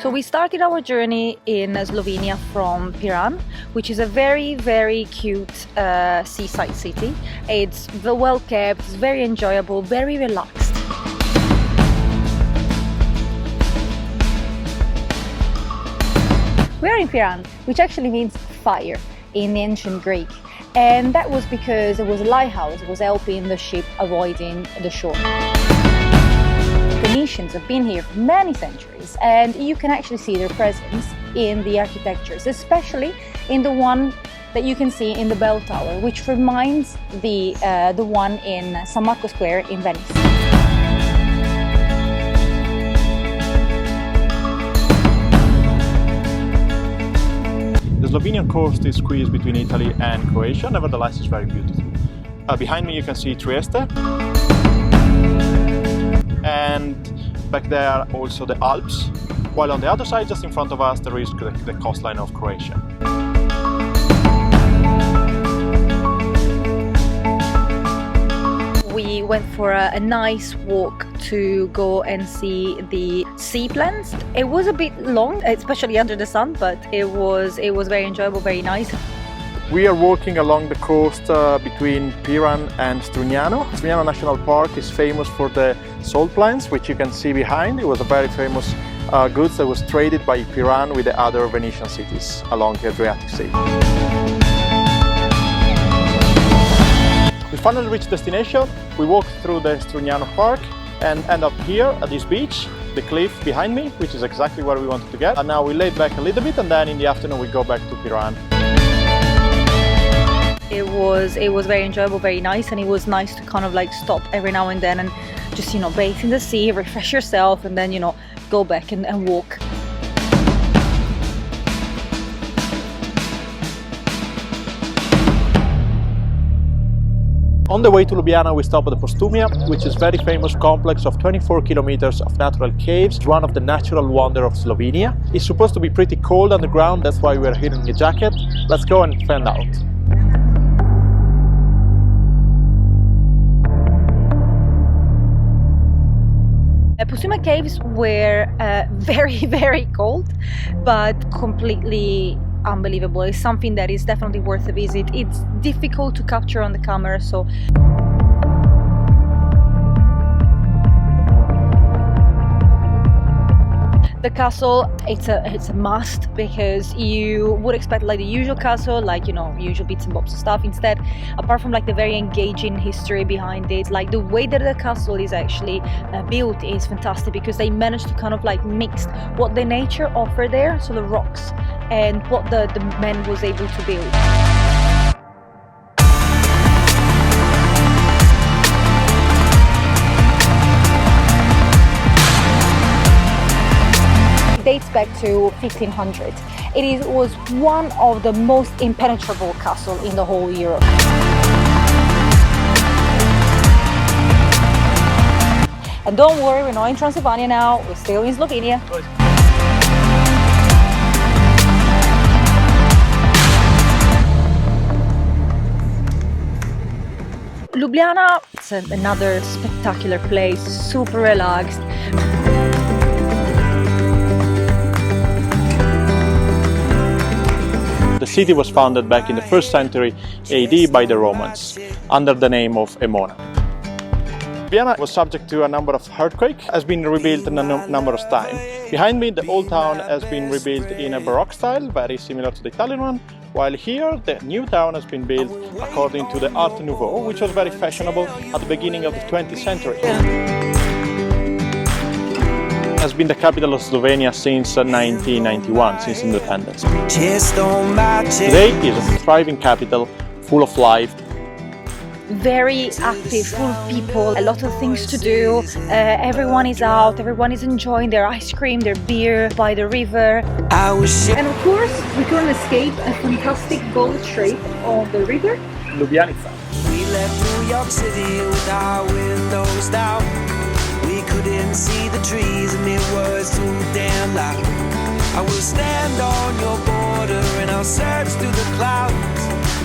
So we started our journey in Slovenia from Piran, which is a very, very cute seaside city. It's well kept, it's very enjoyable, very relaxed. We're in Piran, which actually means fire in ancient Greek. And that was because it was a lighthouse, it was helping the ship avoiding the shore. Venetians have been here for many centuries, and you can actually see their presence in the architectures, especially in the one that you can see in the bell tower, which reminds the one in San Marco Square in Venice. The Slovenian coast is squeezed between Italy and Croatia, nevertheless it's very beautiful. Behind me you can see Trieste, and back there also the Alps, while on the other side, just in front of us, there is the coastline of Croatia. We went for a nice walk to go and see the seaplanes. It was a bit long, especially under the sun, but it was very enjoyable, very nice. We are walking along the coast between Piran and Strunjano. Strunjano National Park is famous for the salt plants, which you can see behind. It was a very famous goods that was traded by Piran with the other Venetian cities along the Adriatic Sea. We finally reached destination. We walked through the Strunjano Park and end up here at this beach, the cliff behind me, which is exactly where we wanted to get. And now we laid back a little bit, and then in the afternoon we go back to Piran. It was very enjoyable, very nice, and it was nice to kind of like stop every now and then and just, you know, bathe in the sea, refresh yourself, and then, you know, go back and walk. On the way to Ljubljana, we stop at the Postojna, which is a very famous complex of 24 kilometers of natural caves. It's one of the natural wonders of Slovenia. It's supposed to be pretty cold on the ground, that's why we're here in a jacket. Let's go and find out. Postojna caves were very cold, but completely unbelievable. It's something that is definitely worth a visit. It's difficult to capture on the camera, so the castle, it's a must, because you would expect like the usual castle, like, you know, usual bits and bobs of stuff. Instead, apart from like the very engaging history behind it, like the way that the castle is actually built is fantastic, because they managed to kind of like mix what the nature offered there, so the rocks, and what the man was able to build. Dates back to 1500. It was one of the most impenetrable castles in the whole Europe. And don't worry, we're not in Transylvania now, we're still in Slovenia. Ljubljana, it's another spectacular place, super relaxed. The city was founded back in the 1st century AD by the Romans, under the name of Emona. Ljubljana was subject to a number of earthquakes, has been rebuilt a number of times. Behind me, the old town has been rebuilt in a Baroque style, very similar to the Italian one, while here the new town has been built according to the Art Nouveau, which was very fashionable at the beginning of the 20th century. Has been the capital of Slovenia since 1991, since independence. Today is a thriving capital, full of life. Very active, full of people, a lot of things to do. Everyone is out, everyone is enjoying their ice cream, their beer by the river. And of course, we couldn't escape a fantastic boat trip on the river. Ljubljana. We left New York City with our windows down. We couldn't see the trees and it was too damn loud. I will stand on your border and I'll search through the clouds.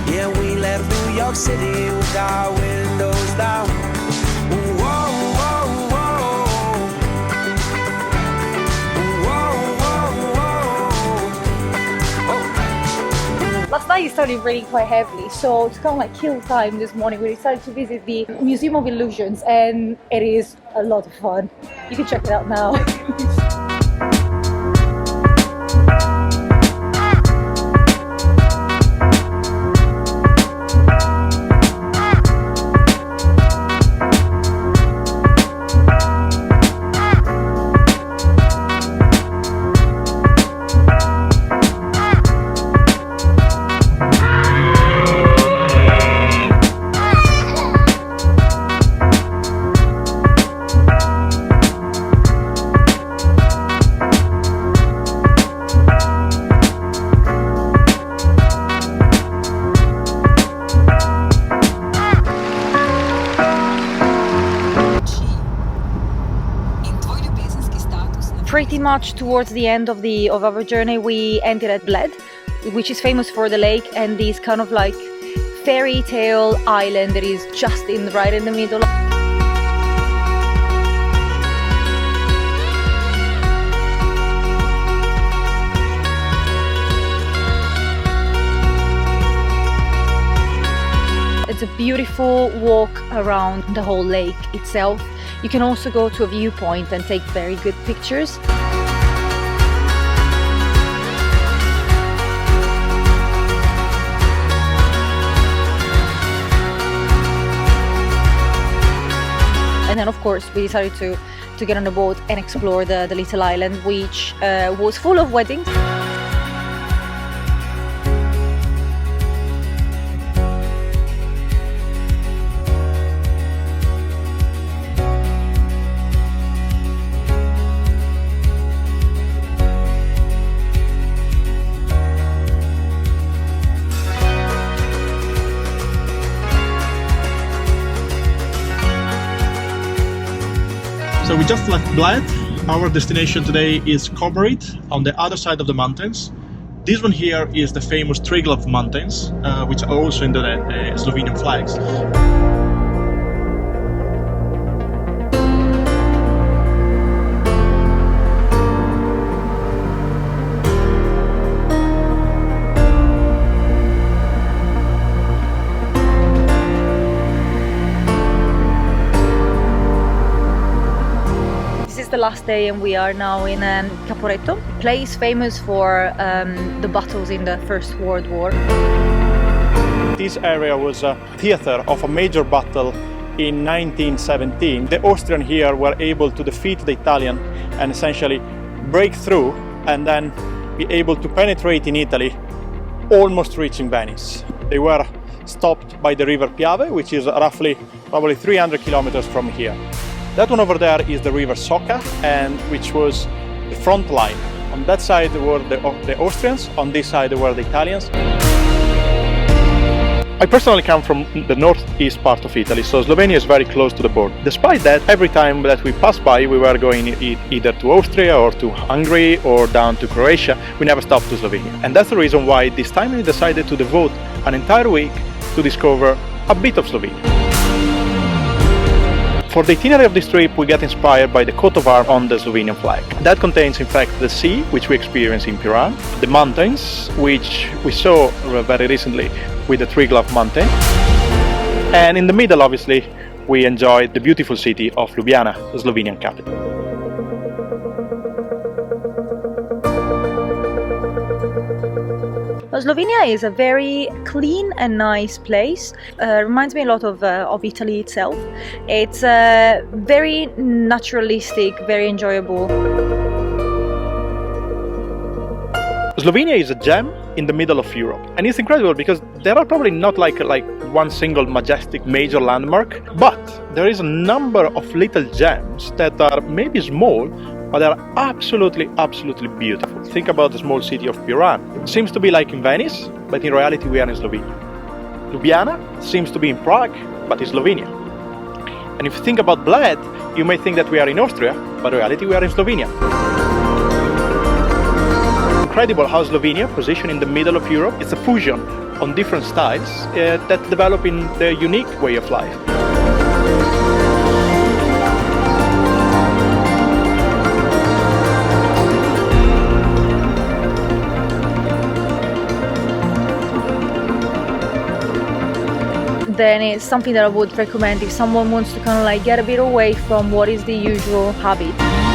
Yeah, we left New York City with our windows down. Whoa, whoa, whoa. Whoa, whoa, night it started raining quite heavily, so to kind of like kill time this morning, we decided to visit the Museum of Illusions, and it is a lot of fun. You can check it out now. Pretty much towards the end of our journey, we ended at Bled, which is famous for the lake and this kind of like fairy tale island that is just right in the middle. It's a beautiful walk around the whole lake itself. You can also go to a viewpoint and take very good pictures. And then of course we decided to get on a boat and explore the little island, which was full of weddings. So we just left Bled. Our destination today is Caporetto on the other side of the mountains. This one here is the famous Triglav mountains, which are also in the Slovenian flags. The last day, and we are now in Caporetto, a place famous for the battles in the First World War. This area was a theater of a major battle in 1917. The Austrians here were able to defeat the Italian and essentially break through and then be able to penetrate in Italy, almost reaching Venice. They were stopped by the river Piave, which is roughly probably 300 kilometers from here. That one over there is the river Soca, and which was the front line. On that side were the Austrians, on this side were the Italians. I personally come from the northeast part of Italy, so Slovenia is very close to the border. Despite that, every time that we passed by, we were going either to Austria or to Hungary or down to Croatia. We never stopped to Slovenia. And that's the reason why this time we decided to devote an entire week to discover a bit of Slovenia. For the itinerary of this trip, we get inspired by the coat of arms on the Slovenian flag. That contains, in fact, the sea, which we experienced in Piran, the mountains, which we saw very recently with the Triglav mountain, and in the middle, obviously, we enjoyed the beautiful city of Ljubljana, the Slovenian capital. Slovenia is a very clean and nice place. Reminds me a lot of Italy itself. It's very naturalistic, very enjoyable. Slovenia is a gem in the middle of Europe, and it's incredible because there are probably not like one single majestic major landmark, but there is a number of little gems that are maybe small, but they are absolutely beautiful. Think about the small city of Piran. It seems to be like in Venice, but in reality we are in Slovenia. Ljubljana seems to be in Prague, but it's Slovenia. And if you think about Bled, you may think that we are in Austria, but in reality we are in Slovenia. Incredible how Slovenia, positioned in the middle of Europe, is a fusion on different styles that develop in their unique way of life. then it's something that I would recommend if someone wants to kind of like get a bit away from what is the usual habit.